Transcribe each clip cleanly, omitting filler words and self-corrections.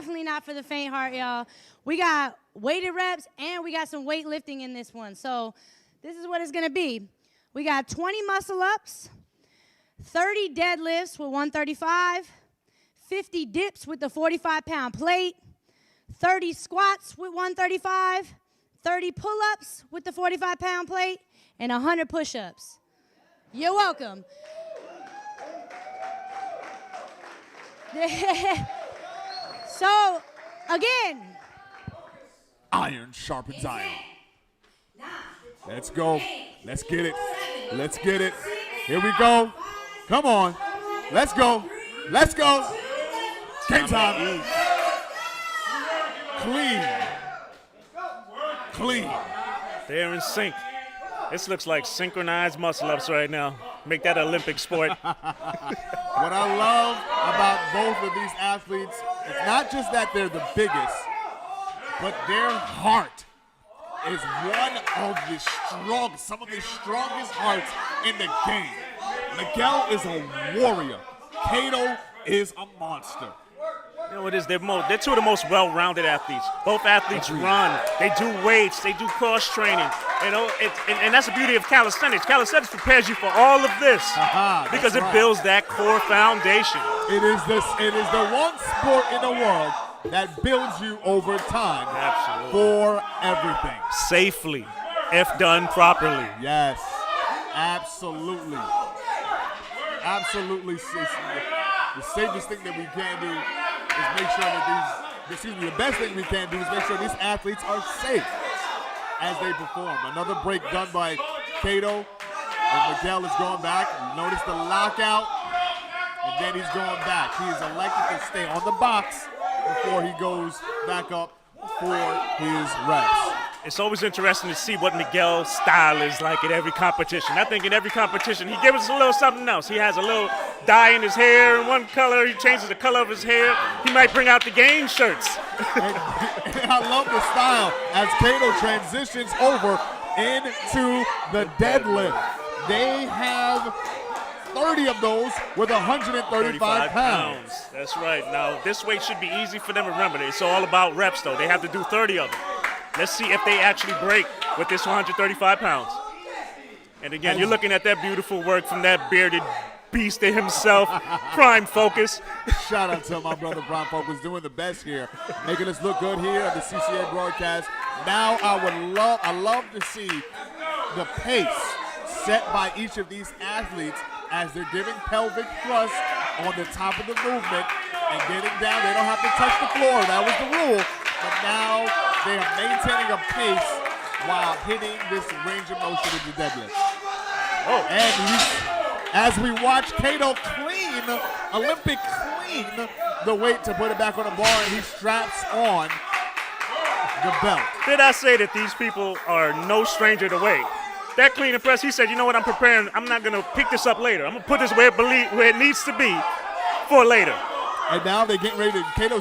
definitely not for the faint heart, y'all. We got weighted reps and we got some weightlifting in this one. So this is what it's going to be. We got 20 muscle-ups, 30 deadlifts with 135, 50 dips with the 45-pound plate, 30 squats with 135, 30 pull-ups with the 45-pound plate, and 100 push-ups. You're welcome. So, again. Iron sharpens iron. Let's go. Let's get it. Let's get it. Here we go. Come on. Let's go. Let's go. Game time. Clean. Clean. They're in sync. This looks like synchronized muscle-ups right now. Make that Olympic sport. What I love about both of these athletes, it's not just that they're the biggest, but their heart is one of the strongest, some of the strongest hearts in the game. Miguel is a warrior. Kato is a monster. You know what it is? They're two of the most well-rounded athletes. Both athletes run. They do weights. They do cross-training. You know, and that's the beauty of calisthenics. Calisthenics prepares you for all of this because it builds that core foundation. It is the one sport in the world that builds you over time. Absolutely. For everything. Safely, if done properly. Yes, absolutely. Absolutely. The safest thing that we can do is make sure that the best thing we can do is make sure these athletes are safe as they perform. Another break done by Kato, and Miguel is going back. Notice the lockout, and then he's going back. He is elected to stay on the box before he goes back up for his reps. It's always interesting to see what Miguel's style is like at every competition. I think in every competition, he gives us a little something else. He has a little dye in his hair in one color. He changes the color of his hair. He might bring out the game shirts. and I love the style as Kato transitions over into the deadlift. They have 30 of those with 135 pounds. That's right. Now, this weight should be easy for them to remember. It's all about reps, though. They have to do 30 of them. Let's see if they actually break with this 135 pounds. And again, you're looking at that beautiful work from that bearded beast himself, Prime Focus. Shout out to my brother Prime Focus, doing the best here, making us look good here at the CCA broadcast. Now I love to see the pace set by each of these athletes as they're giving pelvic thrust on the top of the movement and getting down. They don't have to touch the floor. That was the rule. But now they are maintaining a pace while hitting this range of motion in the deadlift. Oh. And as we watch Kato clean, Olympic clean the weight to put it back on the bar, and he straps on the belt. Did I say that these people are no stranger to weight? That clean and press, he said, you know what, I'm preparing. I'm not going to pick this up later. I'm going to put this where it needs to be for later. And now Kato's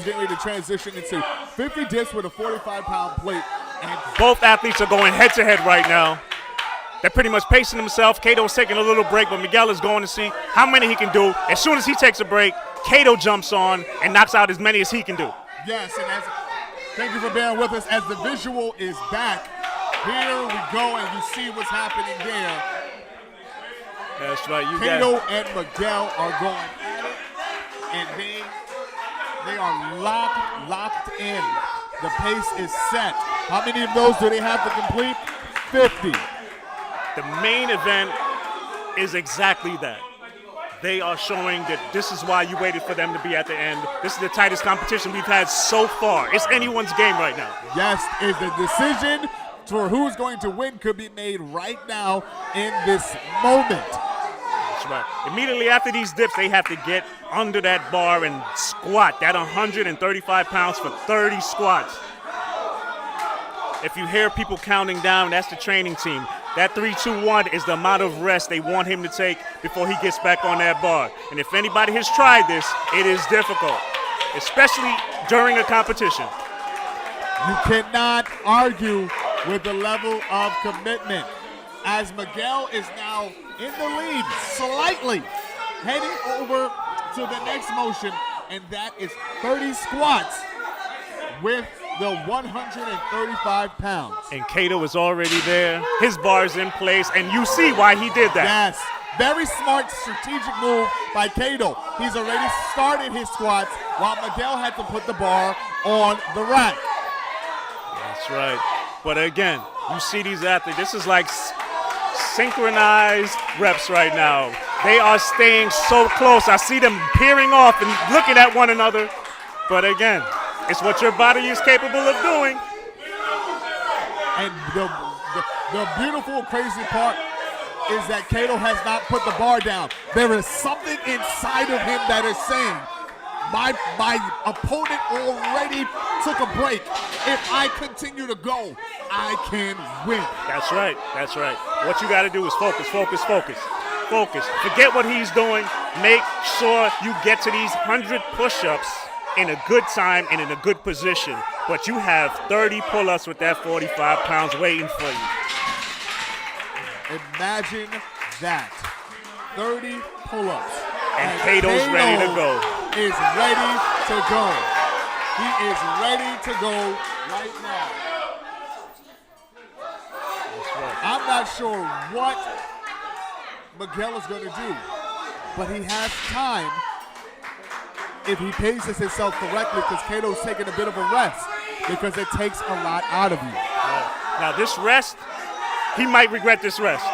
getting ready to transition into 50 dips with a 45-pound plate. And both athletes are going head-to-head right now. They're pretty much pacing themselves. Kato's taking a little break, but Miguel is going to see how many he can do. As soon as he takes a break, Kato jumps on and knocks out as many as he can do. Yes, and thank you for bearing with us as the visual is back. Here we go, and you see what's happening there. That's right. Kato and Miguel are going at it, and they are locked in. The pace is set. How many of those do they have to complete? 50. The main event is exactly that. They are showing that this is why you waited for them to be at the end. This is the tightest competition we've had so far. It's anyone's game right now. Yes, is the decision for who's going to win could be made right now in this moment. That's right. Immediately after these dips, they have to get under that bar and squat. That 135 pounds for 30 squats. If you hear people counting down, that's the training team. That 3-2-1 is the amount of rest they want him to take before he gets back on that bar. And if anybody has tried this, it is difficult, especially during a competition. You cannot argue with the level of commitment. As Miguel is now in the lead slightly, heading over to the next motion, and that is 30 squats with the 135 pounds. And Kato is already there. His bar's in place, and you see why he did that. Yes. Very smart strategic move by Kato. He's already started his squats while Miguel had to put the bar on the rack. That's right. But again, you see these athletes. This is like synchronized reps right now. They are staying so close. I see them peering off and looking at one another. But again, it's what your body is capable of doing. And the beautiful, crazy part is that Kato has not put the bar down. There is something inside of him that is saying, my opponent already took a break. If I continue to go, I can win. That's right. That's right. What you got to do is focus, focus, focus, focus. Forget what he's doing. Make sure you get to these 100 push-ups in a good time and in a good position. But you have 30 pull-ups with that 45 pounds waiting for you. Imagine that. 30 pull-ups. And Kato's ready to go. Is ready to go. He is ready to go right now. That's right. I'm not sure what Miguel is going to do, but he has time if he paces himself correctly, because Kato's taking a bit of a rest, because it takes a lot out of you. Now this rest, he might regret this rest,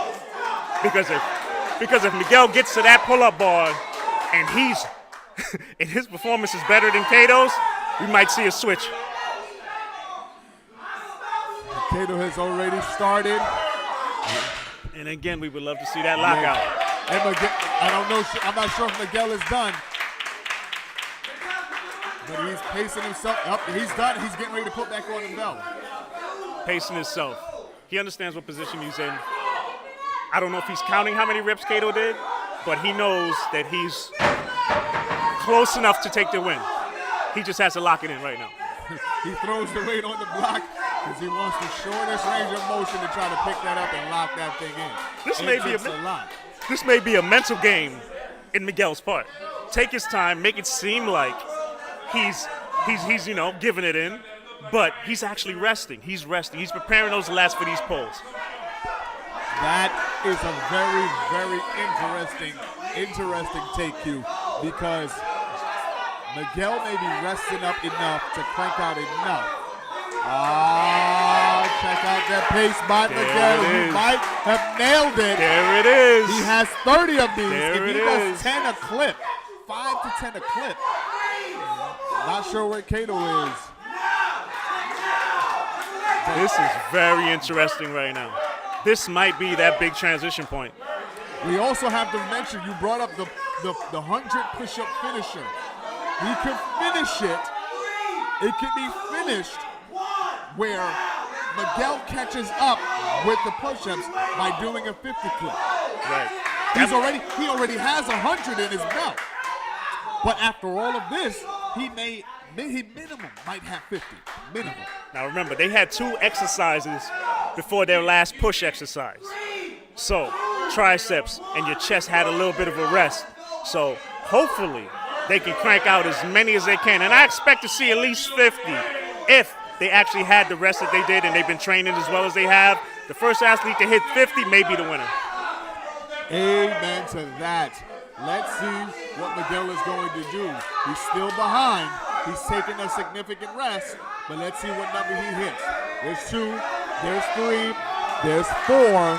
because if Miguel gets to that pull-up bar and and his performance is better than Kato's, we might see a switch. Kato has already started. And again, we would love to see that lockout. And Miguel, I'm not sure if Miguel is done. But he's pacing himself up. He's done. He's getting ready to put back on the belt. Pacing himself. He understands what position he's in. I don't know if he's counting how many reps Kato did, but he knows that he's close enough to take the win. He just has to lock it in right now. He throws the weight on the block because he wants the shortest range of motion to try to pick that up and lock that thing in. This may be a mental game in Miguel's part. Take his time, make it seem like he's giving it in, but he's actually resting. He's resting. He's preparing those lats for these pulls. That is a very, very interesting take, Q, because Miguel may be resting up enough to crank out enough. Check out that pace by Miguel. He might have nailed it. There it is. He has 30 of these. There if he it goes is. 10 a clip, 5 to 10 a clip, not sure where Kato is. This is very interesting right now. This might be that big transition point. We also have to mention, you brought up the 100 push-up finisher. He could finish it. It could be finished where Miguel catches up with the push-ups by doing a 50 clip. Right. He already has 100 in his belt. But after all of this, he minimum might have 50. Minimum. Now remember, they had 2 exercises before their last push exercise. So triceps and your chest had a little bit of a rest. So hopefully they can crank out as many as they can. And I expect to see at least 50 if they actually had the rest that they did and they've been training as well as they have. The first athlete to hit 50 may be the winner. Amen to that. Let's see what Miguel is going to do. He's still behind. He's taking a significant rest, but let's see what number he hits. There's 2, there's 3, there's 4.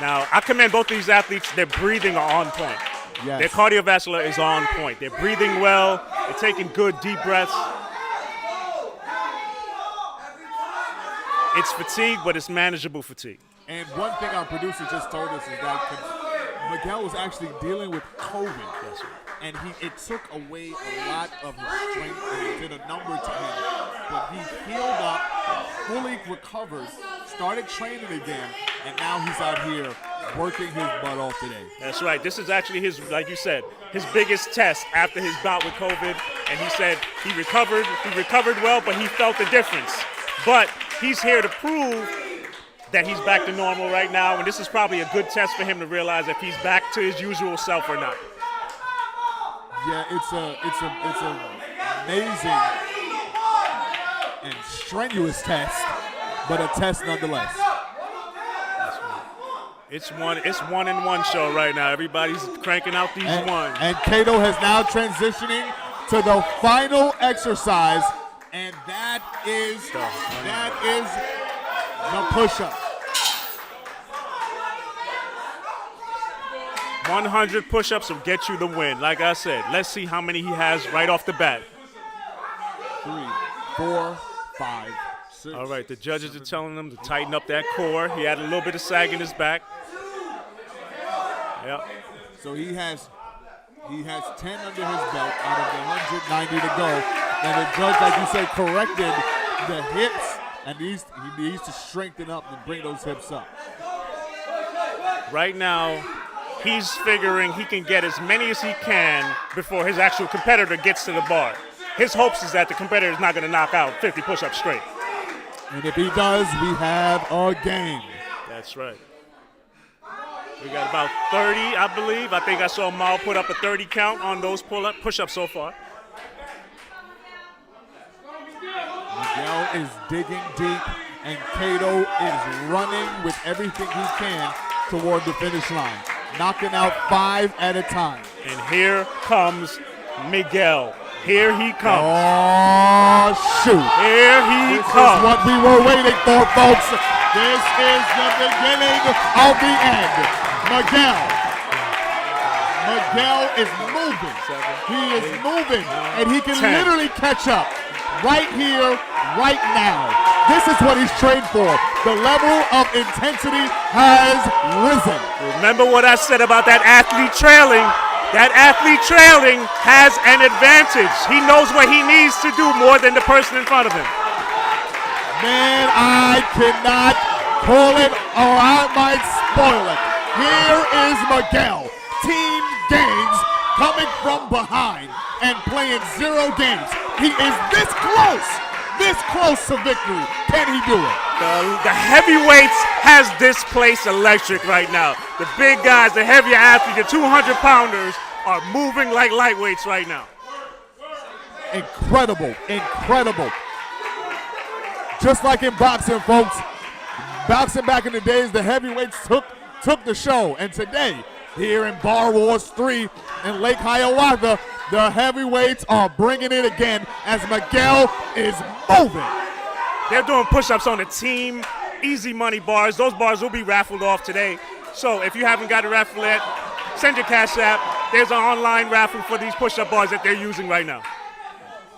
Now, I commend both these athletes. Their breathing are on point. Yes. Their cardiovascular is on point. They're breathing well. They're taking good, deep breaths. It's fatigue, but it's manageable fatigue. And one thing our producer just told us is that Miguel was actually dealing with COVID. Yes, sir. And it took away a lot of his strength and it did a number to him. But he healed up, fully recovered, started training again, and now he's out here working his butt off today. That's right. This is actually his, like you said, his biggest test after his bout with COVID. And he said he recovered well, but he felt the difference. But he's here to prove that he's back to normal right now, and this is probably a good test for him to realize if he's back to his usual self or not. Yeah, it's amazing strenuous test, but a test nonetheless. It's one in one show right now. Everybody's cranking out these ones. And Kato has now transitioning to the final exercise, and that is the push-up. 100 push-ups will get you the win. Like I said, let's see how many he has right off the bat. 3, 4, 5, 6. All right, the judges are telling him to tighten up that core. He had a little bit of sag in his back. Yep. So he has 10 under his belt out of the 190 to go. And the judge, like you said, corrected the hips, and he needs to strengthen up and bring those hips up. Right now, he's figuring he can get as many as he can before his actual competitor gets to the bar. His hopes is that the competitor is not going to knock out 50 push-ups straight. And if he does, we have a game. That's right. We got about 30, I believe. I think I saw Mal put up a 30 count on those push-ups so far. Miguel is digging deep, and Kato is running with everything he can toward the finish line, knocking out 5 at a time. And here comes Miguel. Here he comes. Oh, shoot. Here he This comes. is what we were waiting for, folks. This is the beginning of the end. Miguel is moving. He is moving, and he can 10. literally catch up right here, right now. This is what he's trained for. The level of intensity has risen. Remember what I said about that athlete trailing? That athlete trailing has an advantage. He knows what he needs to do more than the person in front of him. Man, I cannot call it, or I might spoil it. Here is Miguel. Team games coming from behind and playing 0 games. He is this close to victory. Can he do it? The heavyweights has this place electric right now. The big guys, the heavier athletes, the 200-pounders are moving like lightweights right now. Incredible. Just like in boxing, folks. Boxing back in the days, the heavyweights took the show. And today, here in Bar Wars 3 in Lake Hiawatha, the heavyweights are bringing it again as Miguel is moving. They're doing push-ups on the team, easy money bars. Those bars will be raffled off today. So if you haven't got a raffle yet, send your Cash App. There's an online raffle for these push-up bars that they're using right now.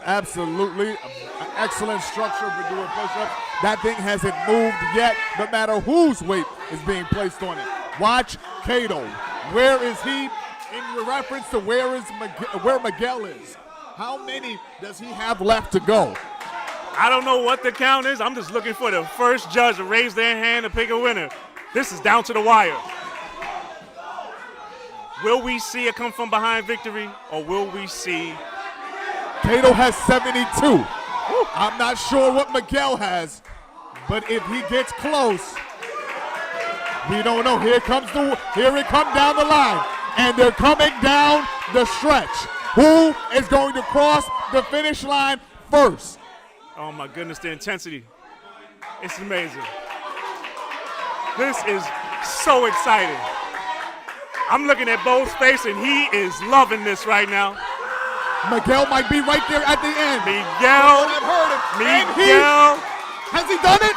Absolutely. An excellent structure for doing push-ups. That thing hasn't moved yet, no matter whose weight is being placed on it. Watch Kato. Where is he in reference to where Miguel is? How many does he have left to go? I don't know what the count is. I'm just looking for the first judge to raise their hand and pick a winner. This is down to the wire. Will we see a come from behind victory, or will we see? Kato has 72. I'm not sure what Miguel has, but if he gets close, we don't know. Here it comes down the line, and they're coming down the stretch. Who is going to cross the finish line first? Oh my goodness, the intensity. It's amazing. This is so exciting. I'm looking at Bo's face, and he is loving this right now. Miguel might be right there at the end. Miguel. I've heard it. Miguel. Has he done it?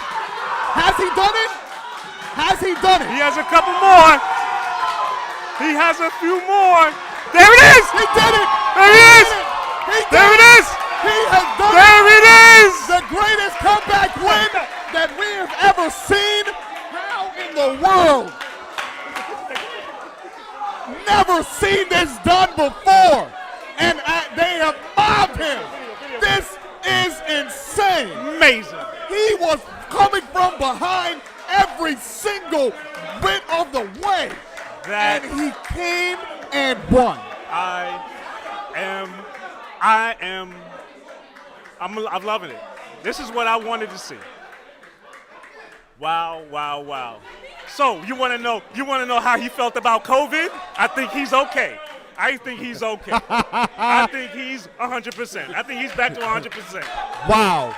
Has he done it? Has he done it? He has a couple more. He has a few more. There it is. He did it. There he is. There it is. He has done There it is. The greatest comeback win that we have ever seen. How in the world? Never seen this done before. And they have mobbed him. This is insane. Amazing. He was coming from behind every single bit of the way. And he came and won. I'm loving it. This is what I wanted to see. Wow, wow, wow. So you want to know how he felt about COVID? I think he's okay. I think he's okay. I think he's 100%. I think he's back to 100%. Wow.